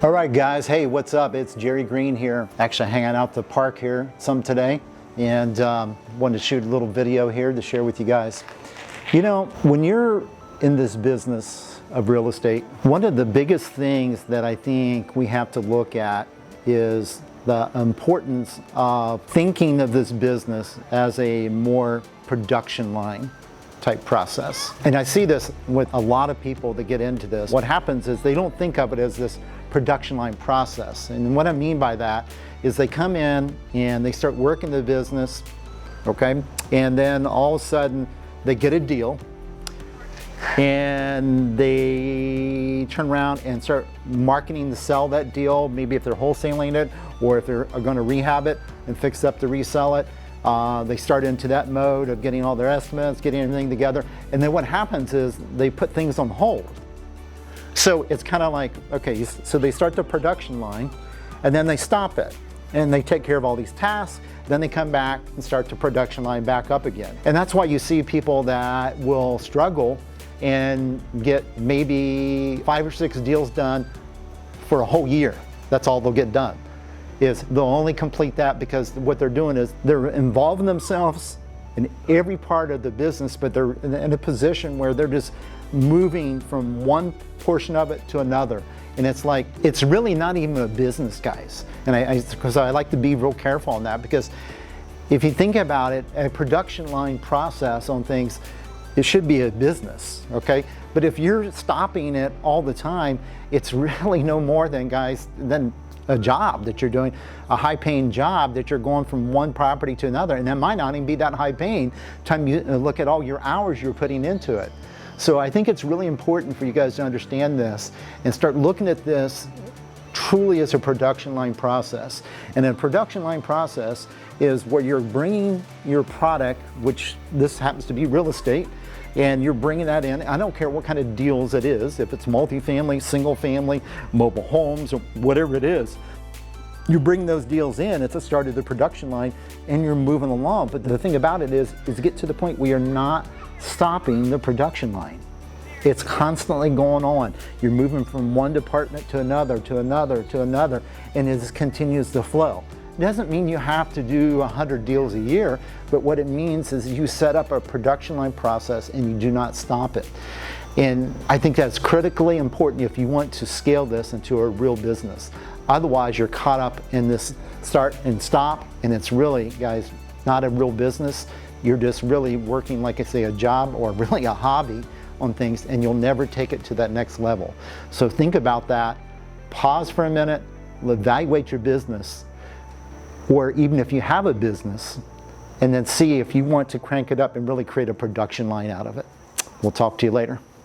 All right, guys. Hey, what's up? It's Jerry Green here. Actually hanging out at the park here some today, and wanted to shoot a little video here to share with you guys. You know, when you're in this business of real estate, one of the biggest things that I think we have to look at is the importance of thinking of this business as a more production line type process. And I see this with a lot of people that get into this. What happens is they don't think of it as this production line process. And what I mean by that is they come in and they start working the business, okay? And then all of a sudden they get a deal and they turn around and start marketing to sell that deal, maybe if they're wholesaling it or if they're going to rehab it and fix up to resell it. They start into that mode of getting all their estimates, getting everything together, and then what happens is they put things on hold. So it's kind of like, okay, so they start the production line and then they stop it and they take care of all these tasks, then they come back and start the production line back up again. And that's why you see people that will struggle and get maybe 5 or 6 deals done for a whole year. That's all they'll get done. Is they'll only complete that because what they're doing is they're involving themselves in every part of the business, but they're in a position where they're just moving from one portion of it to another. And it's like, it's really not even a business, guys. And because I like to be real careful on that, because if you think about it, a production line process on things, it should be a business, okay? But if you're stopping it all the time, it's really no more than, guys, than a job that you're doing, a high-paying job that you're going from one property to another, and that might not even be that high-paying time you look at all your hours you're putting into it. So I think it's really important for you guys to understand this and start looking at this truly as a production line process. And a production line process is where you're bringing your product, which this happens to be real estate, and you're bringing that in. I don't care what kind of deals it is, if it's multifamily, single family, mobile homes, or whatever it is. You bring those deals in at the start of the production line and you're moving along. But the thing about it is get to the point where you're not stopping the production line. It's constantly going on. You're moving from one department to another, to another, to another, and it just continues to flow. It doesn't mean you have to do 100 deals a year, but what it means is you set up a production line process and you do not stop it. And I think that's critically important if you want to scale this into a real business. Otherwise, you're caught up in this start and stop, and it's really, guys, not a real business. You're just really working, like I say, a job or really a hobby on things, and you'll never take it to that next level. So think about that. Pause for a minute, evaluate your business, or even if you have a business, and then see if you want to crank it up and really create a production line out of it. We'll talk to you later.